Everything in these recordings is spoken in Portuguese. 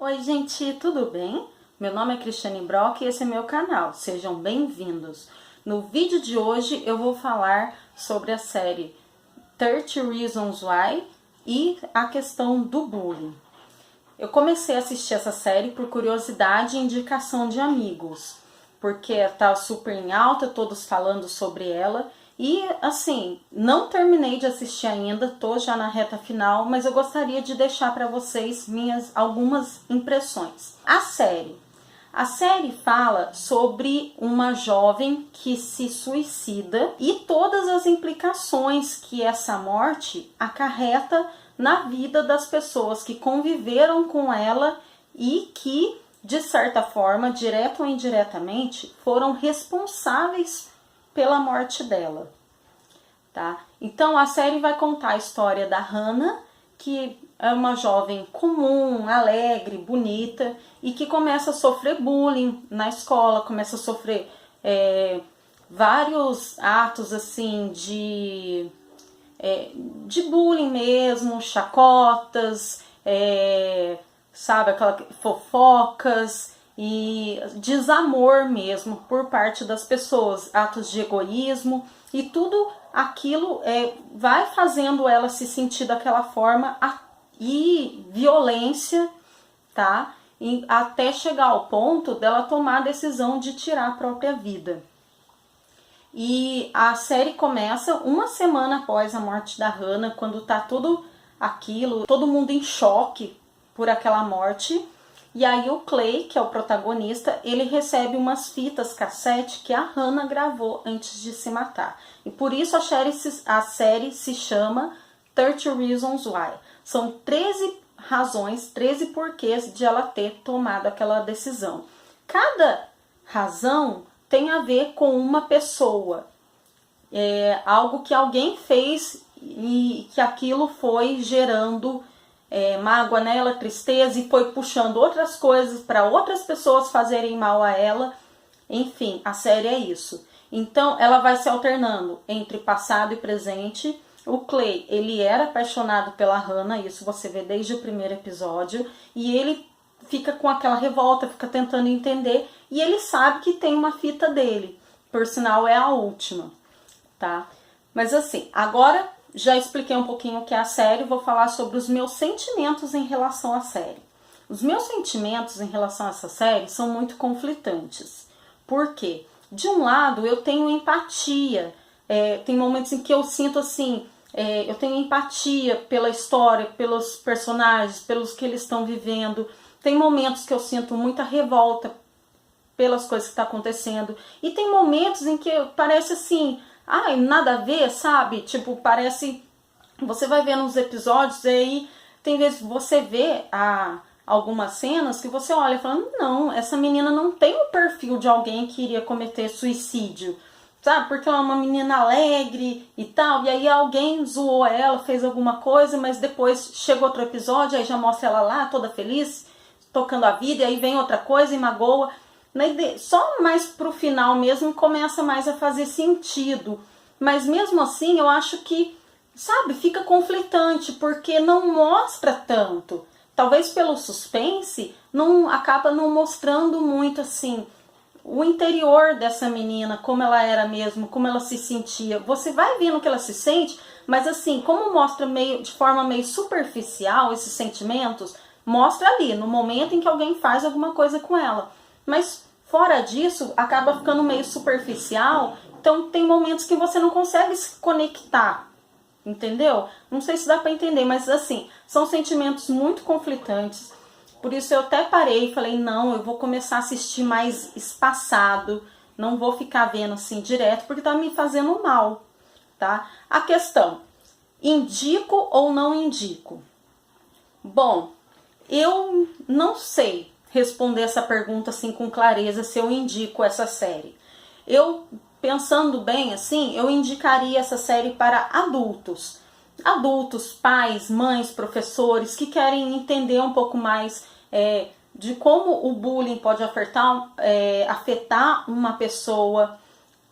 Oi gente, tudo bem? Meu nome é Cristiane Brock e esse é meu canal, sejam bem-vindos. No vídeo de hoje eu vou falar sobre a série 30 Reasons Why e a questão do bullying. Eu comecei a assistir essa série por curiosidade e indicação de amigos, porque tá super em alta, todos falando sobre ela. E assim, não terminei de assistir ainda, tô já na reta final, mas eu gostaria de deixar para vocês minhas algumas impressões. A série fala sobre uma jovem que se suicida e todas as implicações que essa morte acarreta na vida das pessoas que conviveram com ela e que, de certa forma, direta ou indiretamente, foram responsáveis pela morte dela, tá? Então a série vai contar a história da Hannah, que é uma jovem comum, alegre, bonita e que começa a sofrer bullying na escola, começa a sofrer vários atos assim de bullying mesmo, chacotas, sabe, aquela fofocas e desamor mesmo por parte das pessoas, atos de egoísmo e tudo aquilo vai fazendo ela se sentir daquela forma e violência, tá? E até chegar ao ponto dela tomar a decisão de tirar a própria vida. E a série começa uma semana após a morte da Hannah, quando tá tudo aquilo, todo mundo em choque por aquela morte. E aí o Clay, que é o protagonista, ele recebe umas fitas cassete que a Hannah gravou antes de se matar. E por isso a série se chama 30 Reasons Why. São 13 razões, 13 porquês de ela ter tomado aquela decisão. Cada razão tem a ver com uma pessoa. Algo que alguém fez e que aquilo foi gerando mágoa nela, tristeza, e foi puxando outras coisas para outras pessoas fazerem mal a ela. Enfim, a série é isso. Então ela vai se alternando entre passado e presente. O Clay, ele era apaixonado pela Hannah, isso você vê desde o primeiro episódio, e ele fica com aquela revolta, fica tentando entender, e ele sabe que tem uma fita dele, por sinal é a última, tá? Mas assim, agora já expliquei um pouquinho o que é a série, vou falar sobre os meus sentimentos em relação à série. Os meus sentimentos em relação a essa série são muito conflitantes. Por quê? De um lado, eu tenho empatia. Tem momentos em que eu sinto assim, eu tenho empatia pela história, pelos personagens, pelos que eles estão vivendo. Tem momentos que eu sinto muita revolta pelas coisas que estão acontecendo. E tem momentos em que parece assim, ai, nada a ver, sabe? Tipo, parece... Você vai vendo uns episódios e aí tem vezes você vê algumas cenas que você olha falando, não, essa menina não tem o perfil de alguém que iria cometer suicídio, sabe? Porque ela é uma menina alegre e tal, e aí alguém zoou ela, fez alguma coisa, mas depois chega outro episódio, aí já mostra ela lá, toda feliz, tocando a vida, e aí vem outra coisa e magoa. Só mais pro final mesmo começa mais a fazer sentido. Mas mesmo assim eu acho que, sabe, fica conflitante, porque não mostra tanto. Talvez pelo suspense, acaba não mostrando muito assim o interior dessa menina, como ela era mesmo, como ela se sentia. Você vai vendo que ela se sente, mas assim, como mostra de forma meio superficial esses sentimentos, mostra ali, no momento em que alguém faz alguma coisa com ela. Mas fora disso, acaba ficando meio superficial, então tem momentos que você não consegue se conectar, entendeu? Não sei se dá pra entender, mas assim, são sentimentos muito conflitantes. Por isso eu até parei e falei, não, eu vou começar a assistir mais espaçado, não vou ficar vendo assim direto, porque tá me fazendo mal, tá? A questão, indico ou não indico? Bom, eu não sei responder essa pergunta assim com clareza se eu indico essa série. Eu, pensando bem assim, eu indicaria essa série para adultos. Adultos, pais, mães, professores que querem entender um pouco mais de como o bullying pode afetar uma pessoa,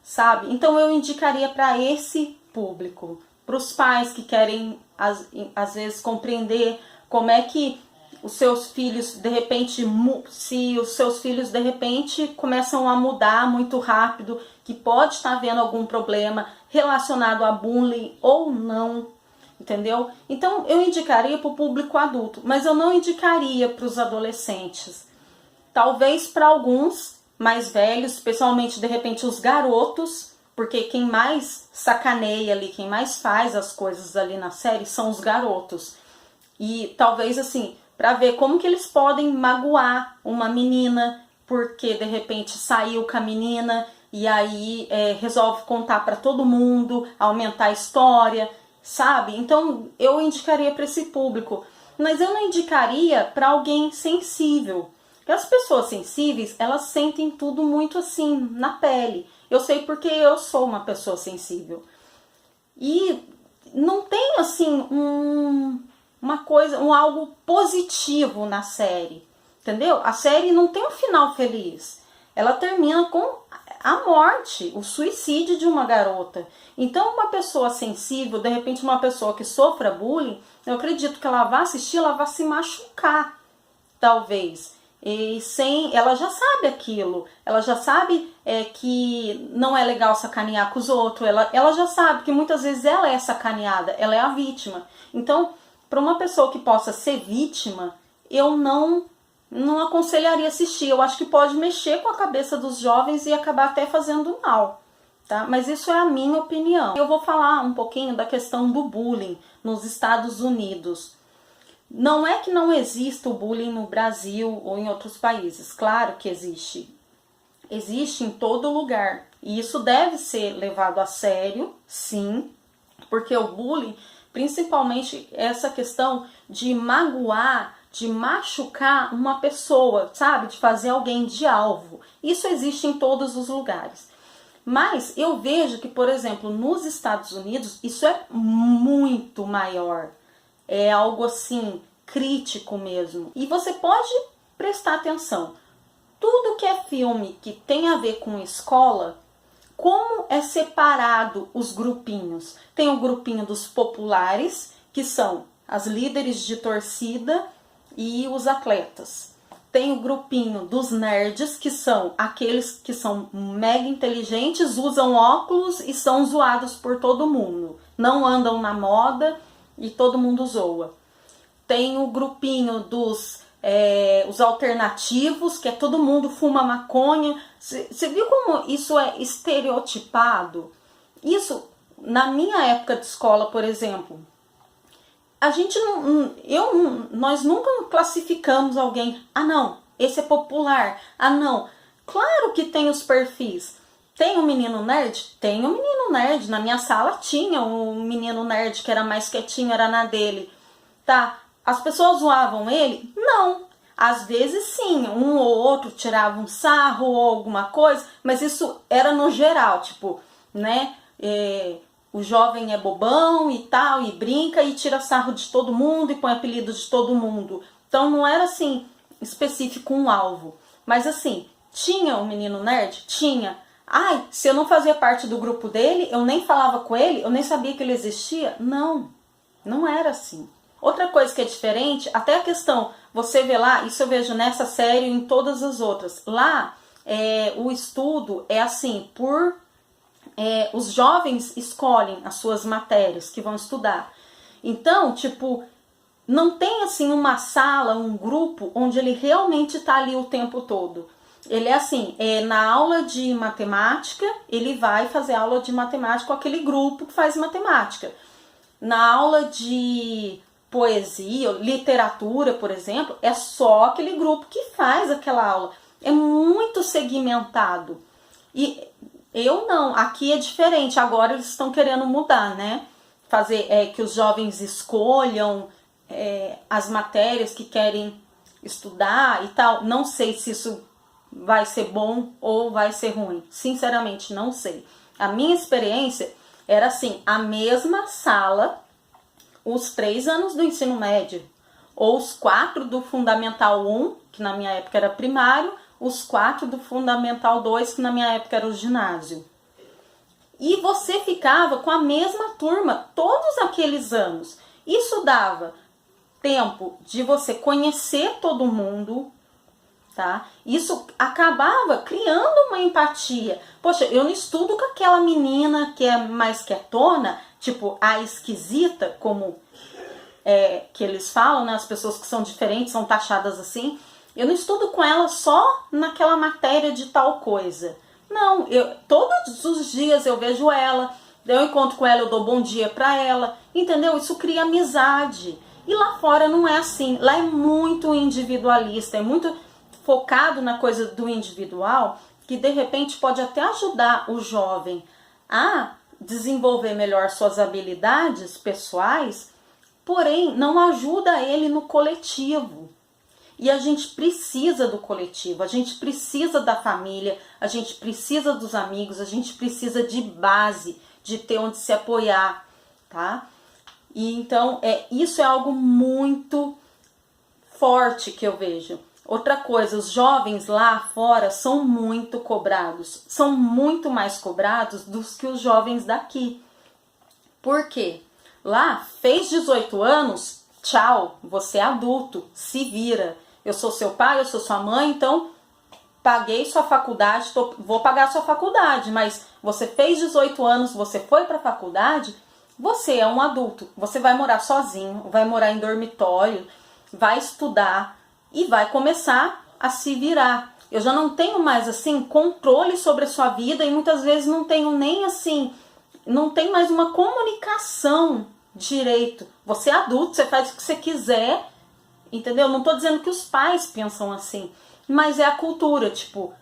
sabe? Então eu indicaria para esse público, para os pais que querem às vezes compreender como é que os seus filhos de repente, se os seus filhos de repente começam a mudar muito rápido, que pode estar havendo algum problema relacionado a bullying ou não, entendeu? Então eu indicaria para o público adulto, mas eu não indicaria para os adolescentes. Talvez para alguns mais velhos, especialmente de repente os garotos, porque quem mais sacaneia ali, quem mais faz as coisas ali na série são os garotos. E talvez assim, para ver como que eles podem magoar uma menina, porque de repente saiu com a menina e aí resolve contar para todo mundo, aumentar a história, sabe? Então eu indicaria para esse público, mas eu não indicaria para alguém sensível. Porque as pessoas sensíveis, elas sentem tudo muito assim, na pele. Eu sei porque eu sou uma pessoa sensível. E não tem assim uma coisa, algo positivo na série, entendeu? A série não tem um final feliz. Ela termina com a morte, o suicídio de uma garota. Então uma pessoa sensível, de repente uma pessoa que sofra bullying, eu acredito que ela vai assistir, ela vai se machucar, talvez. E ela já sabe aquilo, ela já sabe que não é legal sacanear com os outros, ela já sabe que muitas vezes ela é sacaneada, ela é a vítima. Então, para uma pessoa que possa ser vítima, eu não aconselharia assistir. Eu acho que pode mexer com a cabeça dos jovens e acabar até fazendo mal, tá? Mas isso é a minha opinião. Eu vou falar um pouquinho da questão do bullying nos Estados Unidos. Não é que não exista o bullying no Brasil ou em outros países. Claro que existe. Existe em todo lugar. E isso deve ser levado a sério, sim. Porque o bullying, principalmente essa questão de magoar, de machucar uma pessoa, sabe? De fazer alguém de alvo. Isso existe em todos os lugares. Mas eu vejo que, por exemplo, nos Estados Unidos, isso é muito maior. É algo assim, crítico mesmo. E você pode prestar atenção. Tudo que é filme que tem a ver com escola, como é separado os grupinhos? Tem o grupinho dos populares, que são as líderes de torcida e os atletas. Tem o grupinho dos nerds, que são aqueles que são mega inteligentes, usam óculos e são zoados por todo mundo. Não andam na moda e todo mundo zoa. Tem o grupinho dos os alternativos, que é todo mundo fuma maconha. Você viu como isso é estereotipado? Isso, na minha época de escola, por exemplo, a gente nós nunca classificamos alguém. Ah, não, esse é popular. Ah, não. Claro que tem os perfis. Tem um menino nerd? Tem um menino nerd. Na minha sala tinha um menino nerd que era mais quietinho, era na dele. Tá? As pessoas zoavam ele? Não. Às vezes sim, um ou outro tirava um sarro ou alguma coisa, mas isso era no geral, tipo, né? O jovem é bobão e tal, e brinca e tira sarro de todo mundo e põe apelido de todo mundo. Então não era assim, específico um alvo. Mas assim, tinha um menino nerd? Tinha. Ai, se eu não fazia parte do grupo dele, eu nem falava com ele, eu nem sabia que ele existia? Não, não era assim. Outra coisa que é diferente, até a questão, você vê lá, isso eu vejo nessa série e em todas as outras. Lá, o estudo é assim, os jovens escolhem as suas matérias que vão estudar. Então, tipo, não tem assim uma sala, um grupo onde ele realmente está ali o tempo todo. Ele é assim, na aula de matemática, ele vai fazer aula de matemática com aquele grupo que faz matemática. Na aula de poesia, literatura, por exemplo, é só aquele grupo que faz aquela aula. É muito segmentado. E eu não, aqui é diferente. Agora eles estão querendo mudar, né? Fazer que os jovens escolham as matérias que querem estudar e tal. Não sei se isso vai ser bom ou vai ser ruim. Sinceramente, não sei. A minha experiência era assim, a mesma sala, os 3 anos do ensino médio, ou os 4 do Fundamental 1, que na minha época era primário, os 4 do Fundamental 2, que na minha época era o ginásio. E você ficava com a mesma turma todos aqueles anos. Isso dava tempo de você conhecer todo mundo, tá? Isso acabava criando uma empatia. Poxa, eu não estudo com aquela menina que é mais quietona, tipo a esquisita, como que eles falam, né? As pessoas que são diferentes são taxadas assim. Eu não estudo com ela só naquela matéria de tal coisa. Não, todos os dias eu vejo ela, eu encontro com ela, eu dou bom dia pra ela, entendeu? Isso cria amizade. E lá fora não é assim. Lá é muito individualista, é muito focado na coisa do individual, que de repente pode até ajudar o jovem a desenvolver melhor suas habilidades pessoais, porém não ajuda ele no coletivo. E a gente precisa do coletivo, a gente precisa da família, a gente precisa dos amigos, a gente precisa de base, de ter onde se apoiar, tá? E então, isso é algo muito forte que eu vejo. Outra coisa, os jovens lá fora são muito cobrados, são muito mais cobrados do que os jovens daqui. Por quê? Lá, fez 18 anos, tchau, você é adulto, se vira. Eu sou seu pai, eu sou sua mãe, então paguei sua faculdade, vou pagar sua faculdade, mas você fez 18 anos, você foi para a faculdade, você é um adulto, você vai morar sozinho, vai morar em dormitório, vai estudar e vai começar a se virar. Eu já não tenho mais assim controle sobre a sua vida e muitas vezes não tenho nem assim, não tem mais uma comunicação direito. Você é adulto, você faz o que você quiser, entendeu? Não tô dizendo que os pais pensam assim, mas é a cultura, tipo,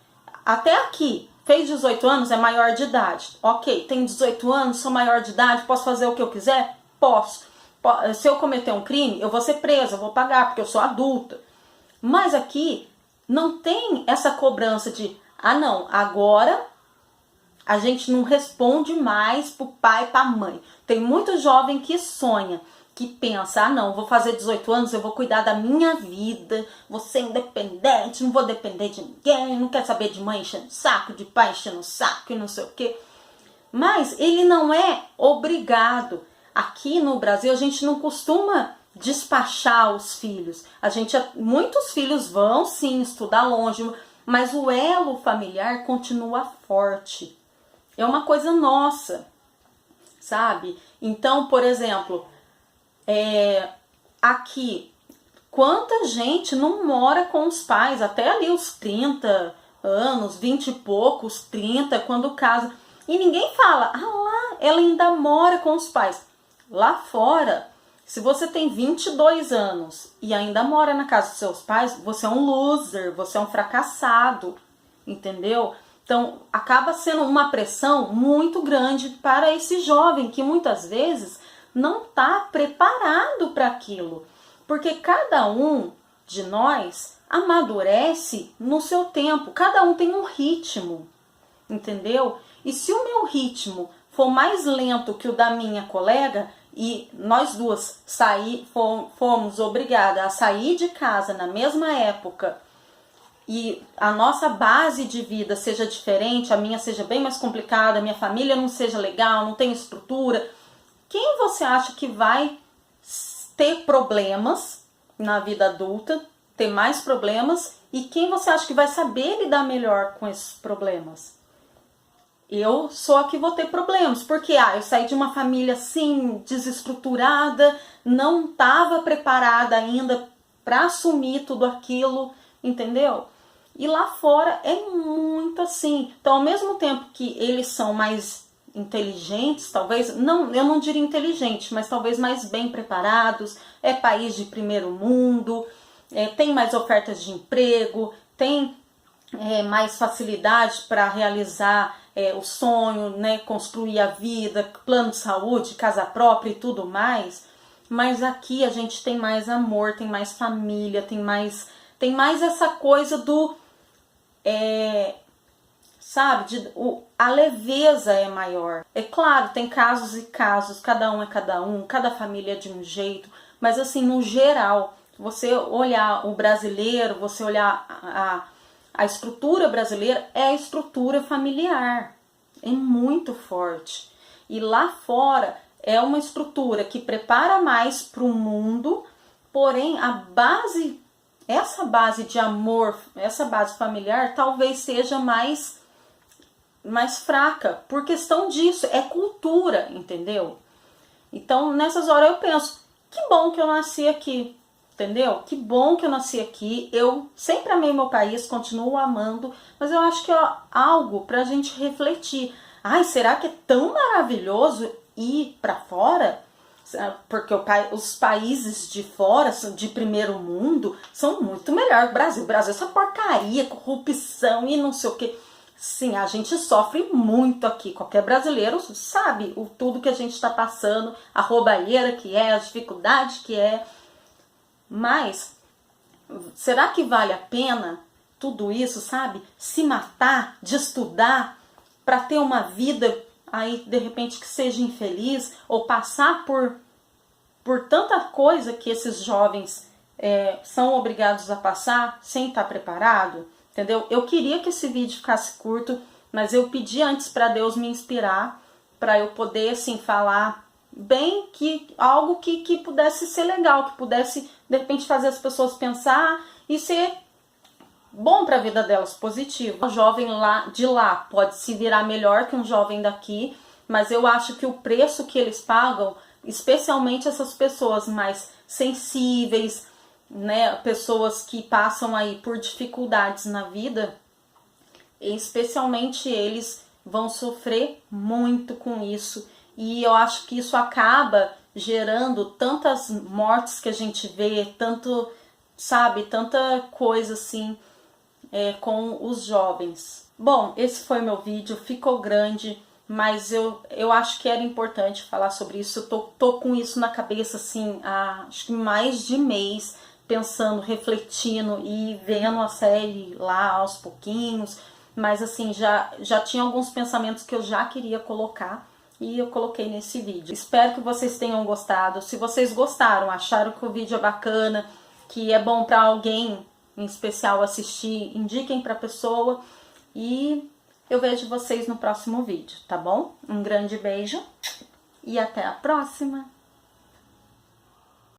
até aqui, fez 18 anos, é maior de idade. Ok, tenho 18 anos, sou maior de idade, posso fazer o que eu quiser? Posso. Se eu cometer um crime, eu vou ser presa, eu vou pagar, porque eu sou adulta. Mas aqui não tem essa cobrança de, não, agora a gente não responde mais pro pai e pra mãe. Tem muito jovem que sonha, que pensa, não, vou fazer 18 anos, eu vou cuidar da minha vida, vou ser independente, não vou depender de ninguém, não quero saber de mãe enchendo o saco, de pai enchendo o saco e não sei o quê. Mas ele não é obrigado. Aqui no Brasil a gente não costuma despachar os filhos. Muitos filhos vão sim estudar longe, mas o elo familiar continua forte. É uma coisa nossa, sabe? Então, por exemplo, aqui, quanta gente não mora com os pais, até ali os 30 anos, 20 e poucos, 30, quando casa. E ninguém fala, lá, ela ainda mora com os pais. Lá fora, se você tem 22 anos e ainda mora na casa dos seus pais, você é um loser, você é um fracassado, entendeu? Então, acaba sendo uma pressão muito grande para esse jovem que muitas vezes não está preparado para aquilo. Porque cada um de nós amadurece no seu tempo, cada um tem um ritmo, entendeu? E se o meu ritmo for mais lento que o da minha colega, e nós duas fomos obrigadas a sair de casa na mesma época, e a nossa base de vida seja diferente, a minha seja bem mais complicada, a minha família não seja legal, não tem estrutura, quem você acha que vai ter problemas na vida adulta, ter mais problemas, e quem você acha que vai saber lidar melhor com esses problemas? Eu sou a que vou ter problemas, porque eu saí de uma família assim, desestruturada, não estava preparada ainda para assumir tudo aquilo, entendeu? E lá fora é muito assim. Então, ao mesmo tempo que eles são mais inteligentes, talvez, não, eu não diria inteligente, mas talvez mais bem preparados, é país de primeiro mundo, tem mais ofertas de emprego, tem mais facilidade para realizar o sonho, né, construir a vida, plano de saúde, casa própria e tudo mais. Mas aqui a gente tem mais amor, tem mais família, tem mais essa coisa do sabe, a leveza é maior. É claro, tem casos e casos, cada um é cada um, cada família é de um jeito, mas assim, no geral, você olhar o brasileiro, você olhar a estrutura brasileira, é a estrutura familiar, é muito forte. E lá fora é uma estrutura que prepara mais para o mundo, porém essa base de amor, essa base familiar talvez seja mais fraca, por questão disso, é cultura, entendeu? Então, nessas horas eu penso, que bom que eu nasci aqui, entendeu? Que bom que eu nasci aqui, eu sempre amei meu país, continuo amando, mas eu acho que é algo pra gente refletir. Ai, será que é tão maravilhoso ir pra fora? Porque os países de fora, de primeiro mundo, são muito melhores que o Brasil. O Brasil é essa porcaria, corrupção e não sei o que. Sim, a gente sofre muito aqui. Qualquer brasileiro sabe tudo que a gente está passando, a roubalheira que é, as dificuldades que é. Mas, será que vale a pena tudo isso, sabe? Se matar, de estudar, para ter uma vida aí, de repente, que seja infeliz, ou passar por tanta coisa que esses jovens são obrigados a passar sem estar preparado? Entendeu? Eu queria que esse vídeo ficasse curto, mas eu pedi antes para Deus me inspirar, para eu poder, assim, falar bem algo que pudesse ser legal, que pudesse, de repente, fazer as pessoas pensar e ser bom para a vida delas, positivo. Um jovem de lá pode se virar melhor que um jovem daqui, mas eu acho que o preço que eles pagam, especialmente essas pessoas mais sensíveis, né, pessoas que passam aí por dificuldades na vida, especialmente eles vão sofrer muito com isso, e eu acho que isso acaba gerando tantas mortes que a gente vê, tanto, sabe, tanta coisa assim com os jovens. Bom, esse foi meu vídeo, ficou grande, mas eu acho que era importante falar sobre isso. Eu tô com isso na cabeça assim há acho que mais de mês, pensando, refletindo e vendo a série lá aos pouquinhos, mas assim, já tinha alguns pensamentos que eu já queria colocar e eu coloquei nesse vídeo. Espero que vocês tenham gostado. Se vocês gostaram, acharam que o vídeo é bacana, que é bom para alguém em especial assistir, indiquem para a pessoa e eu vejo vocês no próximo vídeo, tá bom? Um grande beijo e até a próxima!